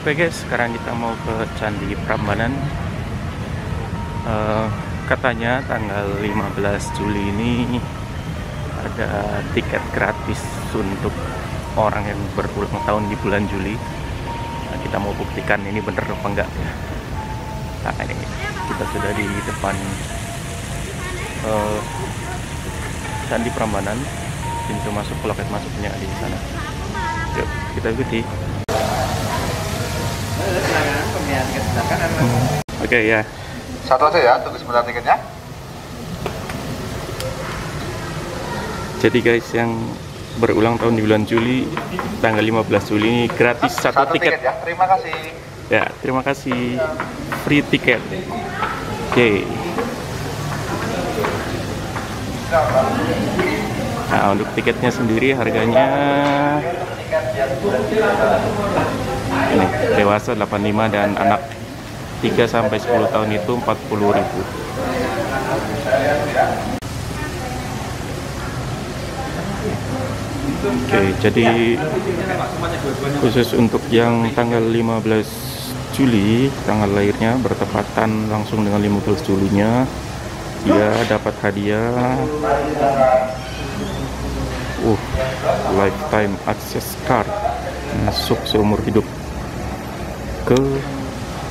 Oke guys, sekarang kita mau ke Candi Prambanan. Katanya tanggal 15 Juli ini ada tiket gratis untuk orang yang berulang tahun di bulan Juli. Nah, kita mau buktikan ini bener apa enggak ya. Nah, ini kita sudah di depan Candi Prambanan. Pintu masuk, loket masuknya di sana. Yuk, kita ikuti. Oke ya. Satu aja ya, tunggu sebentar tiketnya. Jadi guys, yang berulang tahun di bulan Juli, tanggal 15 Juli ini gratis satu tiket ya. Terima kasih. Ya, terima kasih. Free tiket. Oke. Nah, untuk tiketnya sendiri harganya ini dewasa 85 dan anak 3 sampai 10 tahun itu 40.000. Oke, jadi khusus untuk yang tanggal 15 Juli, tanggal lahirnya bertepatan langsung dengan 15 Julinya, dia dapat hadiah lifetime access card, masuk seumur hidup ke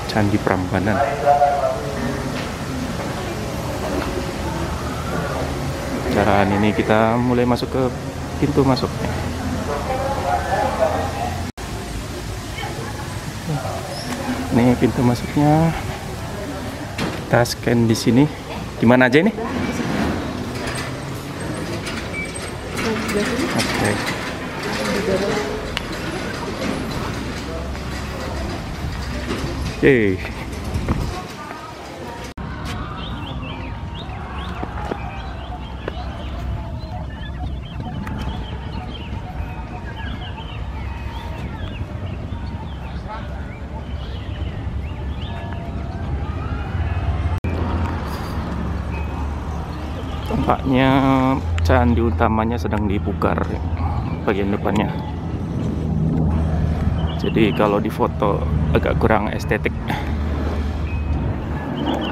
Candi Prambanan. Dan ini kita mulai masuk ke pintu masuknya. Ini pintu masuknya. Kita scan di sini. Di mana aja ini? Oke. Oke. Tampaknya candi utamanya sedang dipugar bagian depannya. Jadi kalau di foto agak kurang estetik.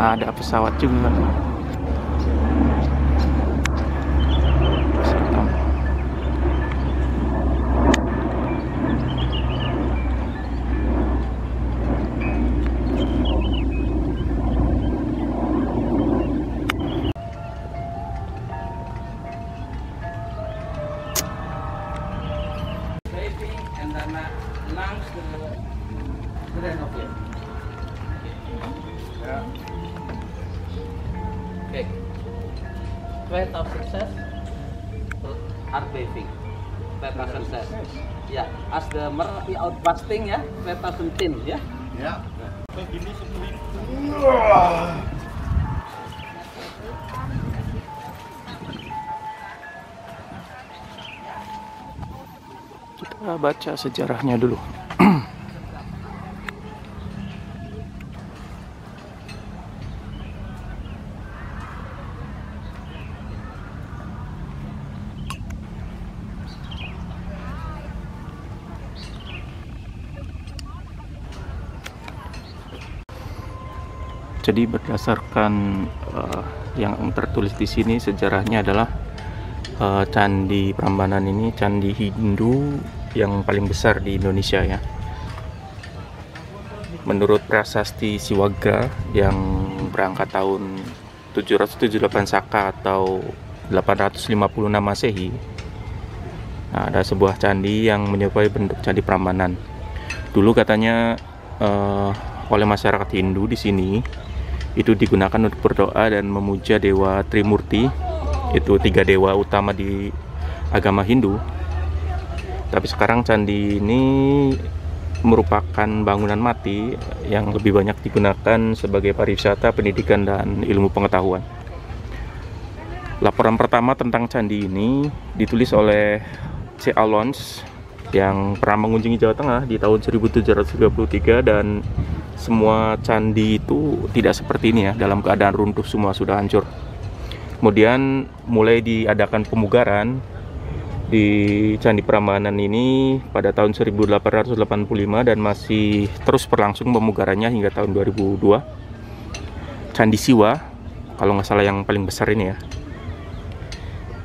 Ada pesawat juga. Okay. Rate of success, heart beating, 2000 ya. As the mercy outbusting ya, 2010 ya. Ya. Kita baca sejarahnya dulu. Jadi berdasarkan yang tertulis di sini, sejarahnya adalah Candi Prambanan ini candi Hindu yang paling besar di Indonesia ya. Menurut prasasti Siwagra yang berangkat tahun 778 Saka atau 856 Masehi, nah, ada sebuah candi yang menyerupai bentuk Candi Prambanan. Dulu katanya oleh masyarakat Hindu di sini itu digunakan untuk berdoa dan memuja dewa Trimurti, itu 3 dewa utama di agama Hindu. Tapi sekarang candi ini merupakan bangunan mati yang lebih banyak digunakan sebagai pariwisata, pendidikan, dan ilmu pengetahuan. Laporan pertama tentang candi ini ditulis oleh C. Alons yang pernah mengunjungi Jawa Tengah di tahun 1733, dan semua candi itu tidak seperti ini ya, dalam keadaan runtuh, semua sudah hancur. Kemudian mulai diadakan pemugaran di Candi Prambanan ini pada tahun 1885 dan masih terus berlangsung pemugarannya hingga tahun 2002. Candi Siwa, kalau nggak salah yang paling besar ini ya.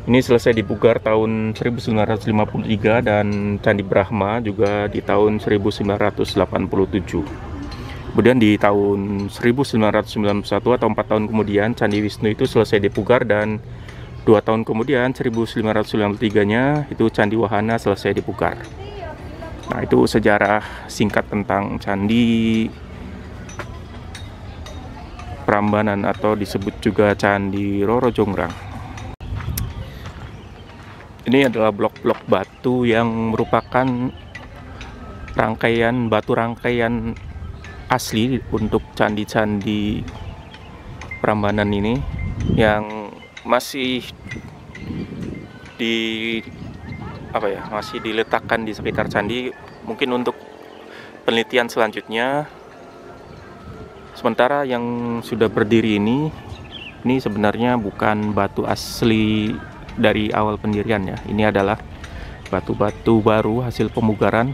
Ini selesai dipugar tahun 1953 dan Candi Brahma juga di tahun 1987. Kemudian di tahun 1991 atau 4 tahun kemudian Candi Wisnu itu selesai dipugar dan 2 tahun kemudian 1993-nya itu Candi Wahana selesai dipugar. Nah, itu sejarah singkat tentang Candi Prambanan atau disebut juga Candi Roro Jonggrang. Ini adalah blok-blok batu yang merupakan batu rangkaian asli untuk candi-candi Prambanan ini yang masih masih diletakkan di sekitar candi, mungkin untuk penelitian selanjutnya. Sementara yang sudah berdiri ini sebenarnya bukan batu asli dari awal pendirian ya. Ini adalah batu-batu baru hasil pemugaran.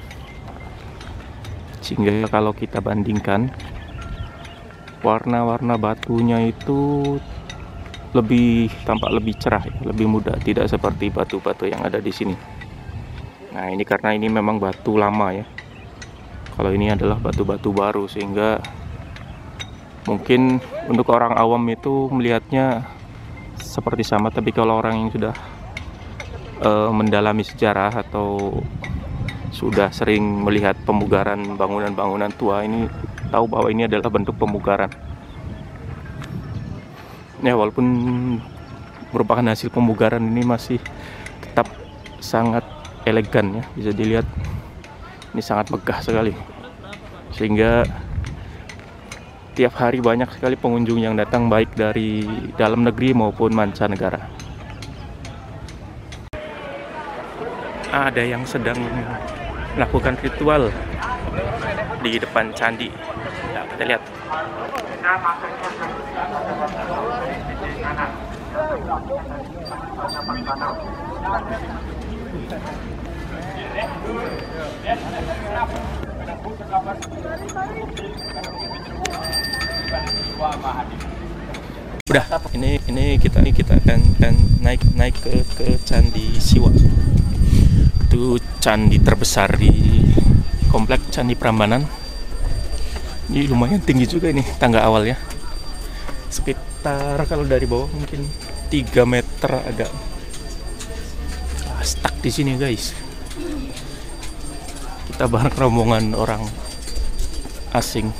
Sehingga kalau kita bandingkan warna-warna batunya itu tampak lebih cerah ya, lebih muda, tidak seperti batu-batu yang ada di sini. Nah, ini karena ini memang batu lama ya. Kalau ini adalah batu-batu baru, sehingga mungkin untuk orang awam itu melihatnya seperti sama, tapi kalau orang yang sudah mendalami sejarah atau sudah sering melihat pemugaran bangunan-bangunan tua ini, tahu bahwa ini adalah bentuk pemugaran. Ya, walaupun merupakan hasil pemugaran, ini masih tetap sangat elegan ya, bisa dilihat ini sangat megah sekali, sehingga tiap hari banyak sekali pengunjung yang datang baik dari dalam negeri maupun mancanegara. Ada yang sedang melakukan ritual di depan candi. Ya, kita lihat. Udah, ini kita akan naik ke Candi Siwa. Itu candi terbesar di komplek Candi Prambanan. Ini lumayan tinggi juga ini tangga awal ya. Sekitar kalau dari bawah mungkin 3 meter agak stuck di sini guys. Kita bareng rombongan orang asing.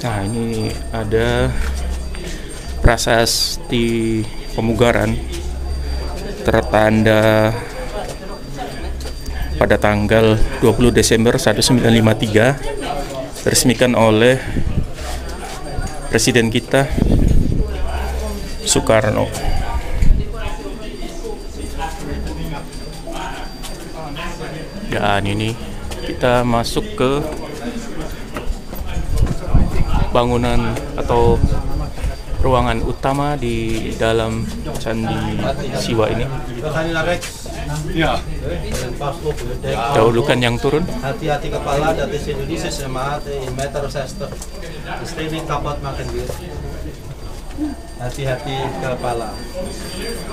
Nah, ini ada prasasti pemugaran tertanda pada tanggal 20 Desember 1953, diresmikan oleh Presiden kita Soekarno. Dan ini kita masuk ke bangunan atau ruangan utama di dalam Candi Siwa ini. Dahulukan yang turun. Hati-hati kepala, dat is Indonesia semaat in meter 60. Dus ini kapot makan dia. Hati-hati kepala.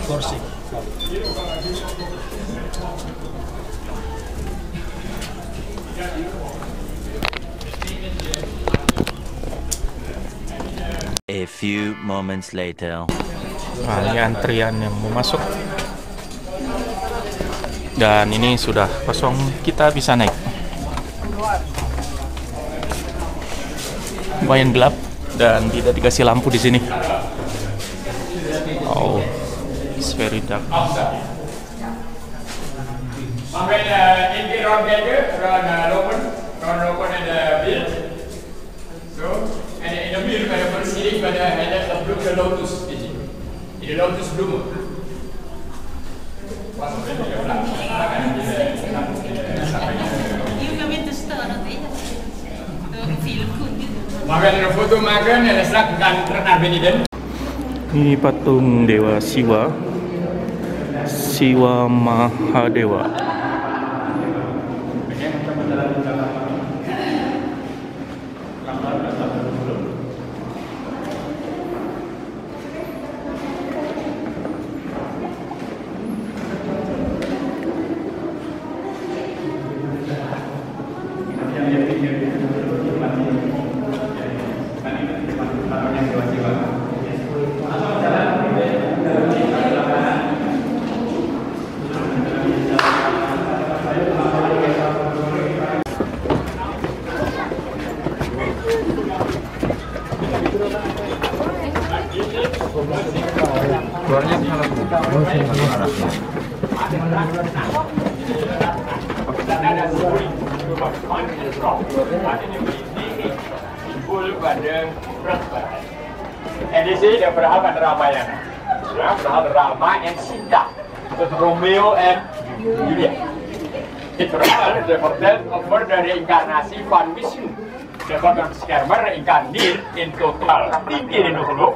Kursi. A few moments later. Nah, ini antrian yang mau masuk. Dan ini sudah kosong, kita bisa naik. Lumayan gelap dan tidak dikasih lampu di sini. Oh, it's very dark. Di Lotus Blue. Makan foto makan ada serangkan terkenal Beniden. Ini patung Dewa Siwa, Siwa Mahadewa. And di sini ada berapa Ramayana? Ya, berapa Rama and Sita, Romeo and Juliet. Itu adalah represent over the reinkarnasi van Vishnu. The bottom skermer reincarneer in total 10 keer in de geloof.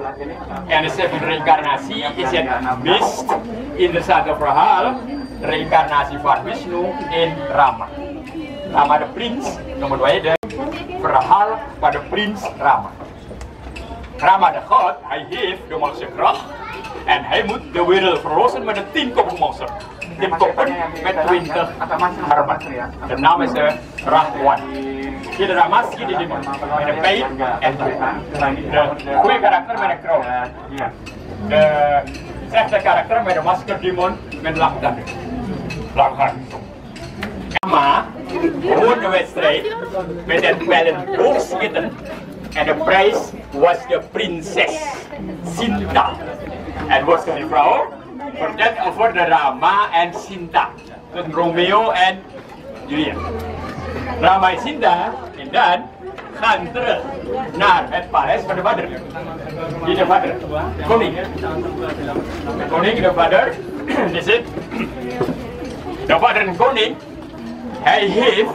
En de 7 reincarnatie is het mist in de satu verhaal reincarnatie van Vishnu in Rama. Rama de prins, nomor 2 de verhaal van de prins Rama. Rama de god, hij heeft de monster kracht en hij moet de wereld verlossen met een 10-koppig monster. 10 koppen met 20 armen. De naam is Rahwan. Hier de Ramaski die demon met een pijl en de goede karakter met een kroon. De slechte karakter met een masker demon met lang haar. Rama won de wedstrijd met het pijlen boogschieten. En de prijs was de prinses Sinta. En was een vrouw verteld over de Rama en Sinta. Dus Romeo en Juliet. Rama en Sinta en dan gaan terug naar het paleis van de vader. Die de vader, de koning. De koning, de vader, die zit. De vader en koning, hij heeft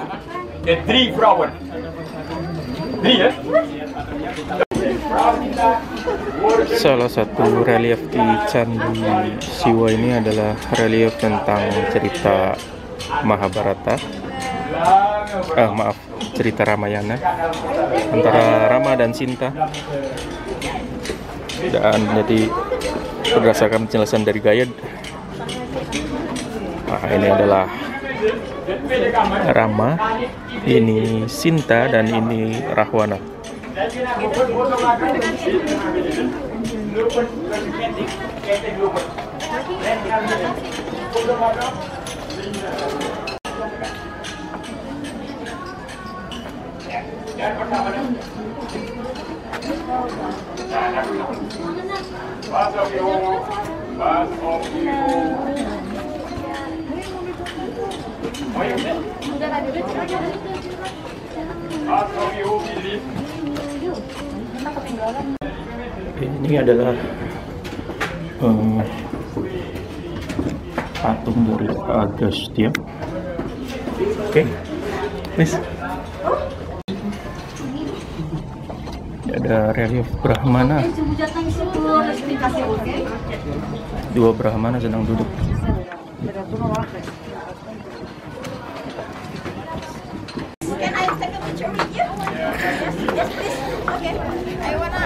de 3 vrouwen. 3 hè? Salah satu relief di Candi Siwa ini adalah relief tentang cerita Mahabharata. Maaf, cerita Ramayana antara Rama dan Sinta. Dan jadi berdasarkan penjelasan dari guide, ini adalah Rama, ini Sinta, dan ini Rahwana. Ini adalah patung dari Agastya. Oke, please. Ini ada relief Brahmana. 2 Brahmana sedang duduk. Can I take a picture with you? Yes, please. Okay. I wanna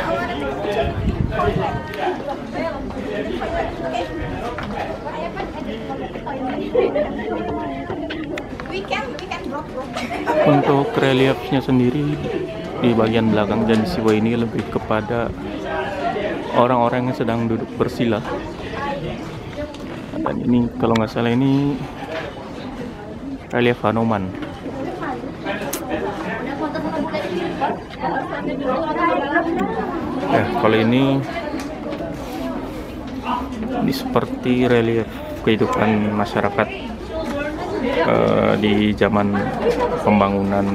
We can drop. Untuk reliefnya sendiri di bagian belakang Candi Siwa ini lebih kepada orang-orang yang sedang duduk bersila. Dan ini kalau nggak salah ini relief Hanuman. Kalau ini seperti relief kehidupan masyarakat di zaman pembangunan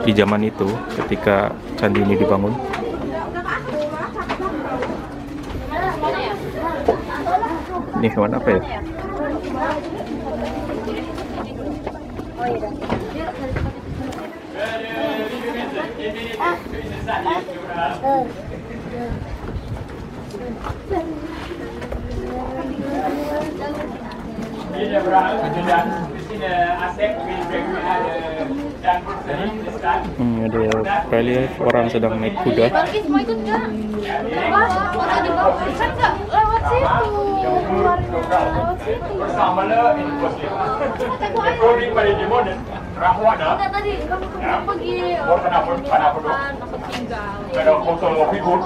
di zaman itu ketika candi ini dibangun. Ini hewan apa ya? Ini Ada relief orang sedang naik kuda. Balkis mau ikut nggak? Wah, mau tadi bawa kan nggak lewat situ. Lewat situ. bersama le ini posisi. Recording pada demo dan rahwa dah. Enggak tadi kamu pergi. Baru kenapa dulu? Aku tinggal. Ada foto figur.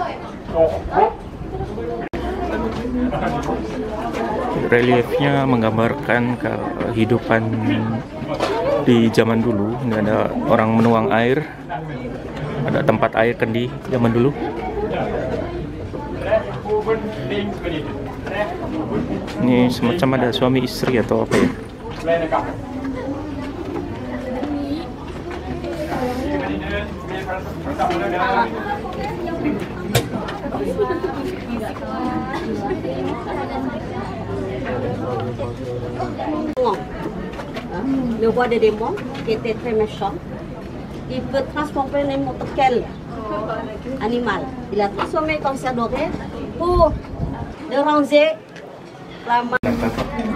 Reliefnya menggambarkan kehidupan di zaman dulu. Ini ada orang menuang air, ada tempat air kendi zaman dulu. Ini semacam ada suami istri atau apa ya? Le roi des démons, qui était très méchant, il peut transformer n'importe quel animal. Il a transformé comme ça doré pour déranger la main.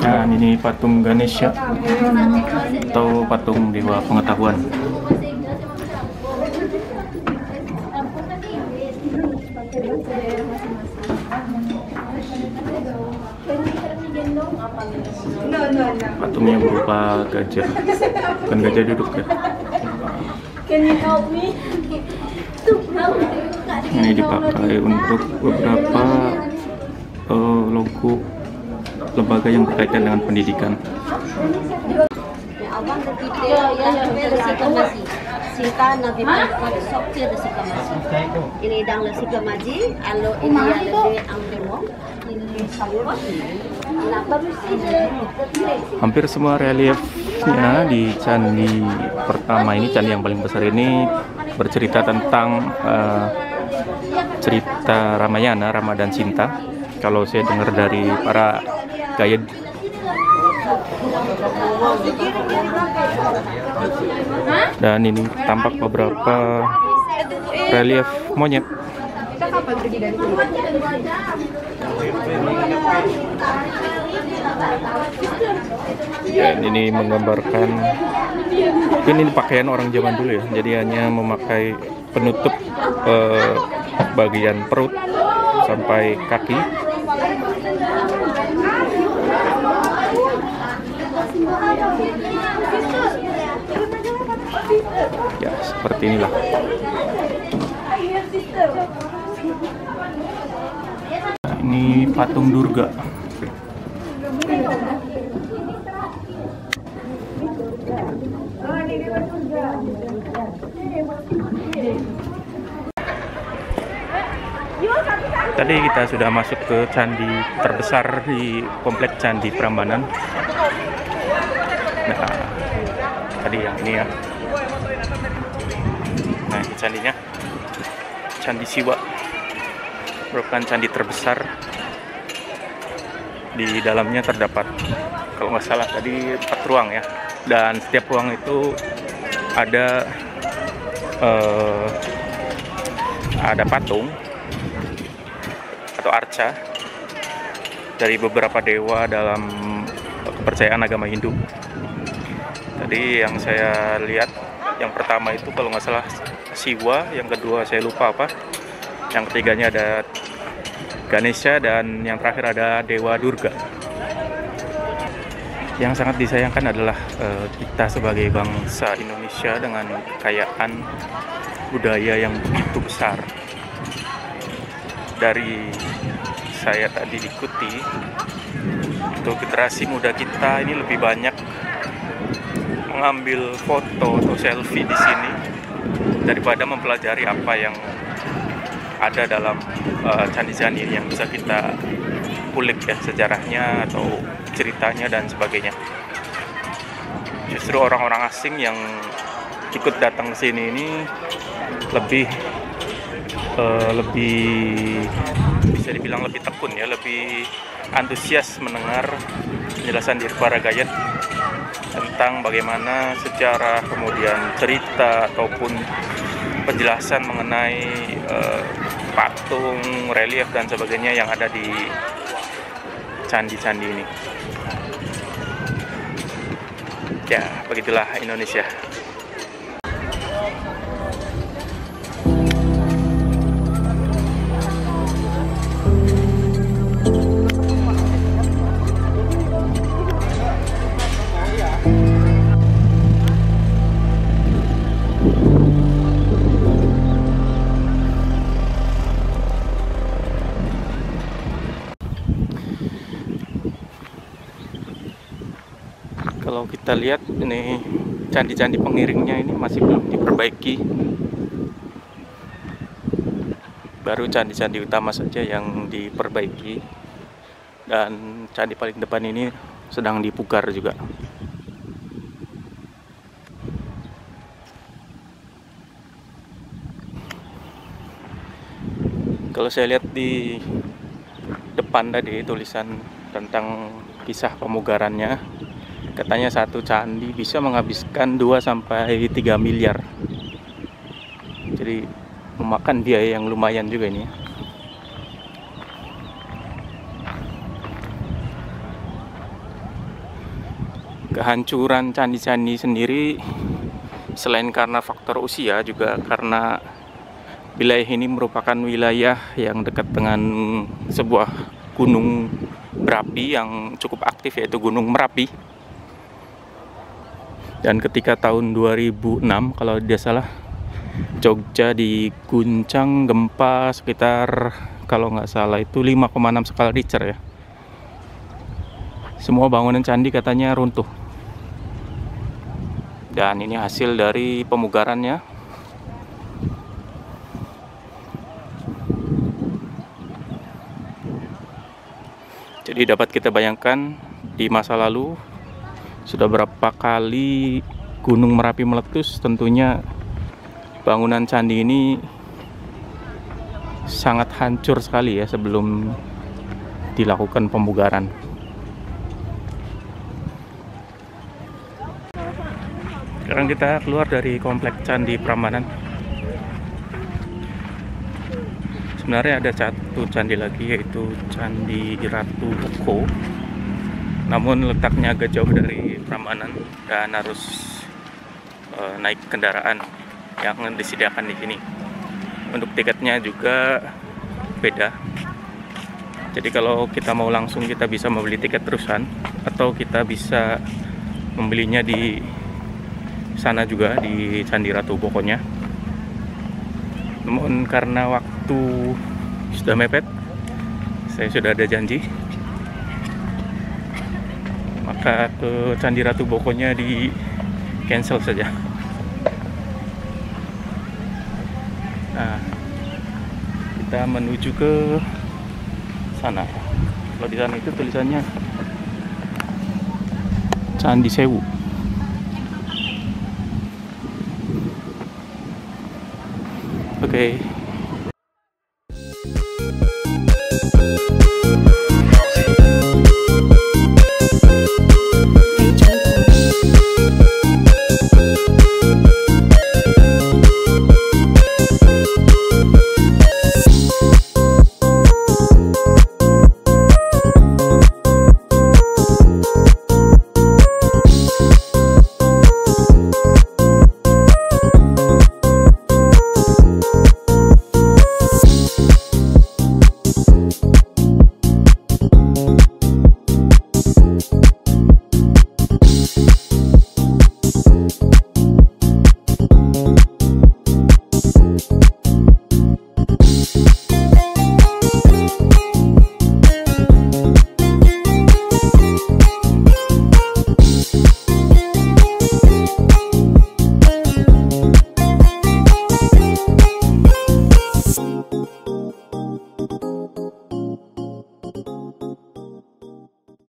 Nah, ini patung Ganesha atau patung dewa pengetahuan. Patungnya berupa gajah, bukan gajah duduk ya. Can you help me? Ini dipakai untuk beberapa logo lembaga yang berkaitan dengan pendidikan. Avant de quitter le Sycamasi, Sinta n'avait pas le droit de sortir de Sycamasi. Il est dans le Sycamasi, alors il y a le démon, il lui s'approche, il n'a pas réussi de tirer. Hampir semua reliefnya di candi pertama ini, candi yang paling besar ini, bercerita tentang cerita Ramayana, Rama dan Sinta. Kalau saya dengar dari para guide. Dan ini tampak beberapa relief monyet. Kita kapan pergi dari sini? Dan ini menggambarkan, mungkin ini pakaian orang zaman dulu ya, jadi hanya memakai penutup bagian perut sampai kaki. Ya, seperti inilah. Nah, ini patung Durga. Tadi kita sudah masuk ke candi terbesar di komplek Candi Prambanan. Nah, tadi yang ini ya. Nah, ini candinya. Candi Siwa. Merupakan candi terbesar. Di dalamnya terdapat, kalau nggak salah tadi 4 ruang ya. Dan setiap ruang itu ada patung atau arca dari beberapa dewa dalam kepercayaan agama Hindu. Tadi yang saya lihat, yang pertama itu kalau nggak salah Siwa, yang kedua saya lupa apa, yang ketiganya ada Ganesha, dan yang terakhir ada Dewa Durga. Yang sangat disayangkan adalah kita sebagai bangsa Indonesia dengan kekayaan budaya yang begitu besar. Dari saya tadi ikuti, untuk generasi muda kita ini lebih banyak mengambil foto atau selfie di sini daripada mempelajari apa yang ada dalam candi-candi yang bisa kita kulik ya, sejarahnya atau ceritanya dan sebagainya. Justru orang-orang asing yang ikut datang ke sini ini lebih bisa dibilang lebih tekun ya, lebih antusias mendengar penjelasan dari para guide tentang bagaimana sejarah, kemudian cerita ataupun penjelasan mengenai patung, relief dan sebagainya yang ada di candi-candi ini. Ya, begitulah Indonesia. Kalau kita lihat ini candi-candi pengiringnya ini masih belum diperbaiki. Baru candi-candi utama saja yang diperbaiki. Dan candi paling depan ini sedang dipugar juga. Kalau saya lihat di depan tadi tulisan tentang kisah pemugarannya, katanya satu candi bisa menghabiskan 2-3 miliar. Jadi memakan biaya yang lumayan juga ini. Kehancuran candi-candi sendiri selain karena faktor usia, juga karena wilayah ini merupakan wilayah yang dekat dengan sebuah gunung berapi yang cukup aktif, yaitu Gunung Merapi. Dan ketika tahun 2006 kalau tidak salah, Jogja diguncang gempa sekitar, kalau nggak salah itu 5,6 skala Richter ya. Semua bangunan candi katanya runtuh. Dan ini hasil dari pemugarannya. Jadi dapat kita bayangkan di masa lalu sudah berapa kali Gunung Merapi meletus. Tentunya bangunan candi ini sangat hancur sekali ya sebelum dilakukan pemugaran. Sekarang kita keluar dari komplek Candi Prambanan. Sebenarnya ada satu candi lagi, yaitu Candi Ratu Boko. Namun letaknya agak jauh dari Prambanan dan harus naik kendaraan yang disediakan di sini. Untuk tiketnya juga beda. Jadi kalau kita mau langsung, kita bisa membeli tiket terusan, atau kita bisa membelinya di sana juga di Candi Ratu Bokonya. Namun karena waktu sudah mepet, saya sudah ada janji, maka ke Candi Ratu Bokonya di cancel saja. Nah, kita menuju ke sana. Kalau di sana itu tulisannya Candi Sewu. Oke.